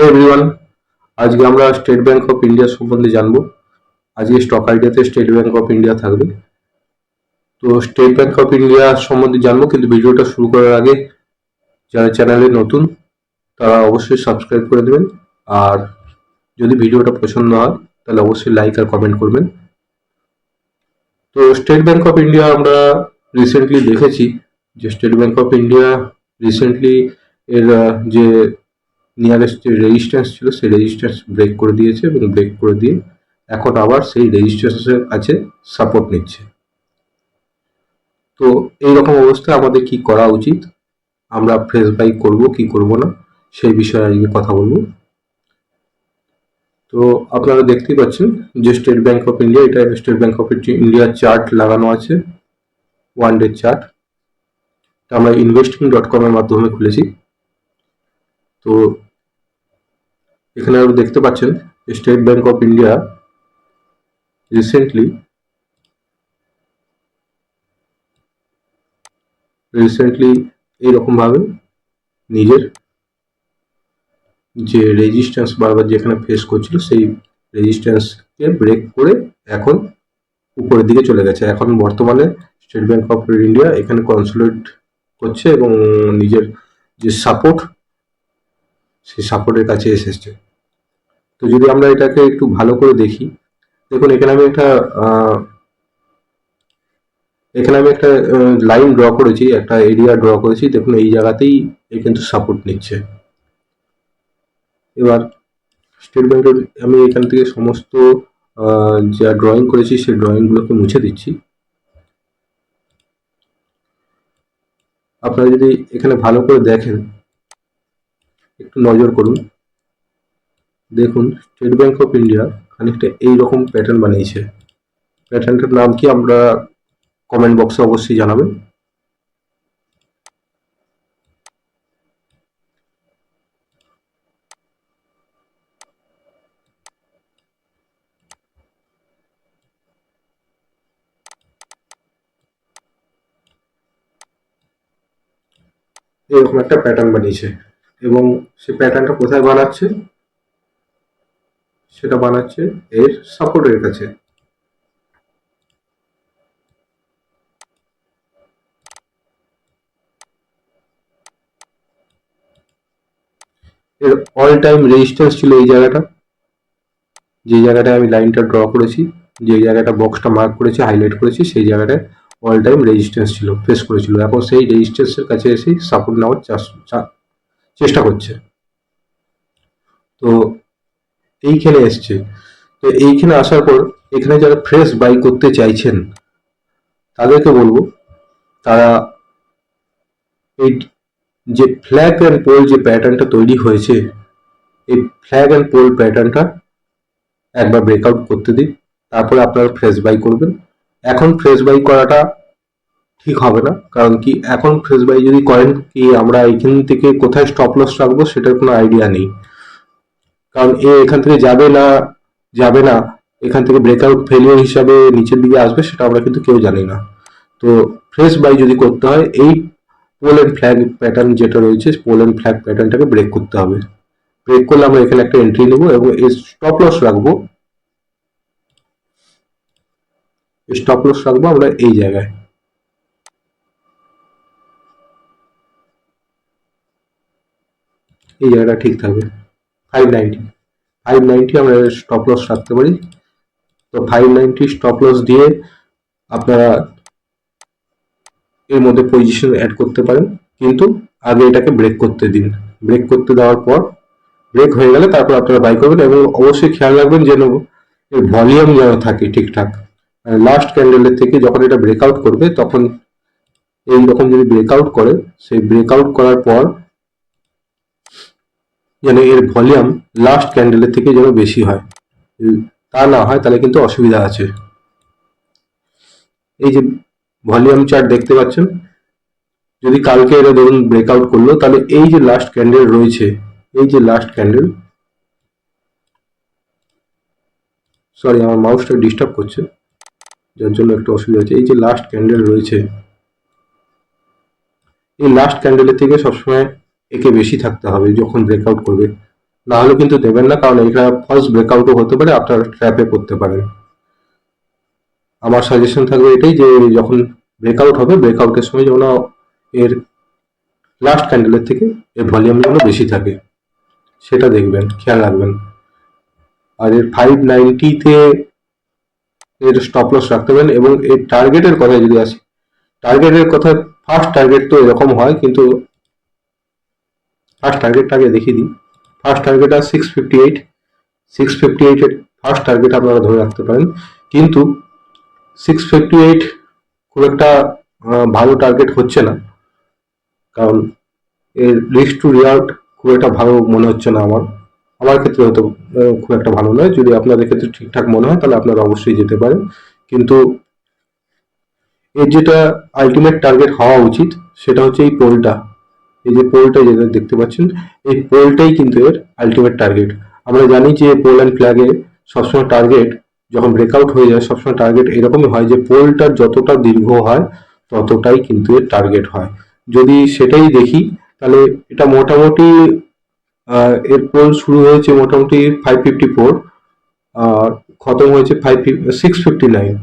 Everyone, আজকে আমরা state Bank of India সম্বন্ধে জানবো। আজকে স্টক আইডিয়াতে স্টেট ব্যাংক অফ ইন্ডিয়া থাকবে। তো স্টেট ব্যাংক অফ ইন্ডিয়া সম্বন্ধে জানবো, কিন্তু ভিডিওটা শুরু করার আগে যারা চ্যানেলে নতুন তারা অবশ্যই সাবস্ক্রাইব করে দেবেন। আর যদি ভিডিওটা পছন্দ হয় তাহলে অবশ্যই লাইক আর কমেন্ট করবেন। তো স্টেট ব্যাংক অফ ইন্ডিয়া আমরা রিসেন্টলি দেখেছি যে state Bank of India recently এর যে নিয়ারেস্ট যে রেজিস্ট্যান্স ছিল সেই রেজিস্ট্যান্স ব্রেক করে দিয়েছে, এবং ব্রেক করে দিয়ে এখন আবার সেই রেজিস্ট্যান্সের কাছে সাপোর্ট নিচ্ছে। তো এইরকম অবস্থায় আমাদের কি করা উচিত, আমরা ফ্রেশ বাই করব কি করব না, সেই বিষয়ে আজকে কথা বলবো। তো আপনারা দেখতেই পাচ্ছেন যে স্টেট ব্যাংক অফ ইন্ডিয়া, এটা স্টেট ব্যাংক অফ ইন্ডিয়ার চার্ট লাগানো আছে, ওয়ান ডে চার্ট। আমরা investing.com এর মাধ্যমে খুলেছি। তো এখানে আপনারা দেখতে পাচ্ছেন state Bank of India recently এইরকম ভাবে নিজের যে রেজিস্ট্যান্স বারবার যেখানে ফেস করছিল সেই রেজিস্ট্যান্সকে ব্রেক করে এখন উপরের দিকে চলে গেছে। এখন বর্তমানে স্টেট ব্যাংক অফ ইন্ডিয়া এখানে কনসোলিডেট করছে এবং নিজের যে সাপোর্ট সেই সাপোর্টের কাছে এসেছে। তো যদি আমরা এটাকে একটু ভালো করে দেখি, দেখুন এখানে আমি একটা লাইন ড্র করেছি, একটা এরিয়া ড্র করেছি। দেখুন এই জায়গাতেই কিন্তু সাপোর্ট নিচ্ছে। এবার স্টেট ব্যাংকের আমি এখান থেকে সমস্ত যা ড্রয়িং করেছি সেই ড্রয়িংগুলোকে মুছে দিচ্ছি। আপনারা যদি এখানে ভালো করে দেখেন, একটু নজর করুন, দেখুন স্টেট ব্যাংক অফ ইন্ডিয়া খানিকটা এইরকম প্যাটার্ন বানিয়েছে। প্যাটার্নটার নাম কি আমরা কমেন্ট বক্সে অবশ্যই জানাবেন। এরকম একটা প্যাটার্ন বানিয়েছে, এবং সেই প্যাটার্নটা কোথায় বানাচ্ছে, সেটা বানাচ্ছে এর সাপোর্টের কাছে। এর অল টাইম রেজিস্ট্যান্স ছিল এই জায়গাটা, যে জায়গাটায় আমি লাইনটা ড্র করেছি, যে জায়গাটা বক্সটা মার্ক করেছি, হাইলাইট করেছি, সেই জায়গাটায় অল টাইম রেজিস্ট্যান্স ছিল, ফেস করেছিল। এখন সেই রেজিস্ট্যান্সের কাছে এসে সাপোর্ট নেওয়ার চেষ্টা করছে। তো এইখানে এসছে। তো এইখানে আসার পর এখানে যারা ফ্রেশ বাই করতে চাইছেন তাদেরকে বলবো, তারা এই যে ফ্ল্যাগ অ্যান্ড পোল যে প্যাটার্নটা তৈরি হয়েছে, এই ফ্ল্যাগ অ্যান্ড পোল প্যাটার্নটা একবার ব্রেকআউট করতে দিন, তারপরে আপনারা ফ্রেশ বাই করবেন। এখন ফ্রেশ বাই করাটা ঠিক হবে না, কারণ কি এখন ফ্রেশ বাই যদি করেন, কি আমরা এখান থেকে কোথায় স্টপ লস রাখবো সেটার কোনো আইডিয়া নেই। কারণ এখান থেকে যাবে না, এখান থেকে ব্রেকআউট ফেলিওর হিসাবে নিচের দিকে আসবে, সেটা আমরা কিন্তু কেউ জানি না। তো ফ্রেশ বাই যদি করতে হয়, এই পোল এন্ড ফ্ল্যাগ প্যাটার্ন যেটা রয়েছে, পোল এন্ড ফ্ল্যাগ প্যাটার্নটাকে ব্রেক করতে হবে। ব্রেক করলে আমরা এখানে একটা এন্ট্রি নেবো এবং স্টপ লস রাখবো আমরা এই জায়গায়। এই জায়গাটা ঠিক থাকবে 590 আমরা স্টপ লস রাখতে পারি। তো 590 স্টপ লস দিয়ে আপনারা এর মধ্যে পজিশন অ্যাড করতে পারেন, কিন্তু আগে এটাকে ব্রেক করতে দিন। ব্রেক করতে দেওয়ার পর ব্রেক হয়ে গেলে তারপর আপনারা বাই করবেন, এবং অবশ্যই খেয়াল রাখবেন যেন এর ভলিউম যেন থাকে ঠিকঠাক। লাস্ট ক্যান্ডেলের থেকে যখন এটা ব্রেকআউট করবে, তখন এইরকম যদি ব্রেকআউট করে, সেই ব্রেকআউট করার পর যেন এর ভলিউম লাস্ট ক্যান্ডেলের থেকে যেন বেশি হয়। তা না হয় তাহলে কিন্তু অসুবিধা আছে। এই যে ভলিউম চার্ট দেখতে পাচ্ছেন, যদি কালকে এটা ধরুন ব্রেকআউট করলো, তাহলে এই যে লাস্ট ক্যান্ডেল রয়েছে, এই যে লাস্ট ক্যান্ডেল, সরি আমার মাউসটা ডিস্টার্ব করছে যার জন্য একটু অসুবিধা হচ্ছে। এই যে লাস্ট ক্যান্ডেল রয়েছে, এই লাস্ট ক্যান্ডেলের থেকে সবসময় একে বেশি থাকতে হবে যখন ব্রেকআউট করবে। না হলে কিন্তু দেবেন না, কারণ এটা ফার্স্ট ব্রেকআউটও হতে পারে, আপনার ট্র্যাপে পড়তে পারেন। আমার সাজেশন থাকবে এটাই যে যখন ব্রেকআউট হবে, ব্রেকআউটের সময় যেন এর লাস্ট ক্যান্ডেলের থেকে এর ভলিউম যেন বেশি থাকে, সেটা দেখবেন, খেয়াল রাখবেন। আর এর 590-তে এর স্টপ লস রাখতে পারেন। এবং এর টার্গেটের কথায় যদি আসি, টার্গেটের কথা, ফার্স্ট টার্গেট তো এরকম হয়, কিন্তু ফার্স্ট টার্গেটটা আগে দেখিয়ে দিই। ফার্স্ট টার্গেট আর 658, 658 এর ফার্স্ট টার্গেট আপনারা ধরে রাখতে পারেন। কিন্তু 658 খুব একটা ভালো টার্গেট হচ্ছে না, কারণ এর রিস্ক টু রিওয়ার্ড খুব একটা ভালো মনে হচ্ছে না আমার ক্ষেত্রে হয়তো খুব একটা ভালো নয়। যদি আপনাদের ক্ষেত্রে ঠিকঠাক মনে হয় তাহলে আপনারা অবশ্যই যেতে পারেন। কিন্তু এর যেটা আলটিমেট টার্গেট হওয়া উচিত সেটা হচ্ছে এই পোলটা, এই যে পোলটা যেটা দেখতে পাচ্ছেন, এই পোলটাই কিন্তু এর আলটিমেট টার্গেট। আমরা জানি যে পোল অ্যান্ড ফ্ল্যাগে সবসময় টার্গেট যখন ব্রেকআউট হয়ে যায়, সবসময় টার্গেট এরকমই হয় যে পোলটা যতটা দীর্ঘ হয় ততটাই কিন্তু এর টার্গেট হয়। যদি সেটাই দেখি তাহলে এটা মোটামুটি এর পোল শুরু হয়েছে মোটামুটি 554 আর খতম হয়েছে 659,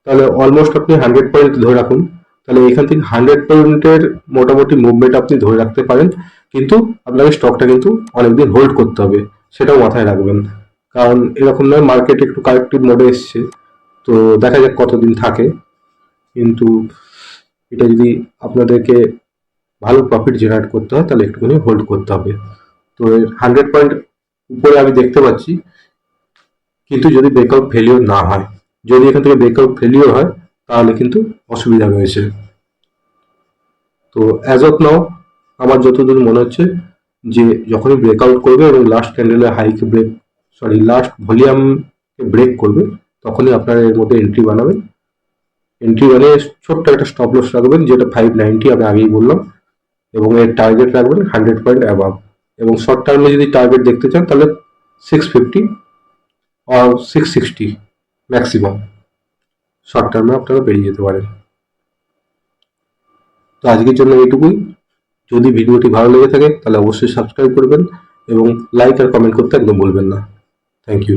তাহলে অলমোস্ট আপনি 100 পয়েন্ট ধরে রাখুন। তাহলে এখান থেকে 100 পয়েন্টের মোটামুটি মুভমেন্ট আপনি ধরে রাখতে পারেন, কিন্তু আপনাকে স্টকটা কিন্তু অনেকদিন হোল্ড করতে হবে, সেটাও মাথায় রাখবেন। কারণ এরকম নয়, মার্কেট একটু কারেক্টিভ মোডে এসছে, তো দেখা যাক কতদিন থাকে। কিন্তু এটা যদি আপনাদেরকে ভালো প্রফিট জেনারেট করতে হয় তাহলে একটুখানি হোল্ড করতে হবে। তো এর 100 পয়েন্ট উপরে আমি দেখতে পাচ্ছি, কিন্তু যদি ব্রেকআউট ফেলিওর না হয়, যদি এখান থেকে ব্রেকআউট ফেলিওর হয় তাহলে কিন্তু অসুবিধা রয়েছে। তো অ্যাজ অফ নাও আমার যতদূর মনে হচ্ছে যে যখনই ব্রেকআউট করবে এবং লাস্ট ক্যান্ডেলের হাইকে লাস্ট ভলিউম ব্রেক করবে, তখনই আপনারা এর মধ্যে এন্ট্রি বানাবেন। এন্ট্রি বানিয়ে ছোট্ট একটা স্টপ লস রাখবেন, যেটা 590 আমি আগেই বললাম, এবং এর টার্গেট রাখবেন 100 পয়েন্ট অ্যাবাভ। এবং শর্ট টার্মে যদি টার্গেট দেখতে চান তাহলে 650 আর 660 ম্যাক্সিমাম শর্ট টার্মে আপনারা বেরিয়ে যেতে পারেন। তো আজকের জন্য এইটুকুই। যদি ভিডিওটি ভালো লেগে থাকে তাহলে অবশ্যই সাবস্ক্রাইব করবেন এবং লাইক আর কমেন্ট করতে একদম ভুলবেন না। Thank you.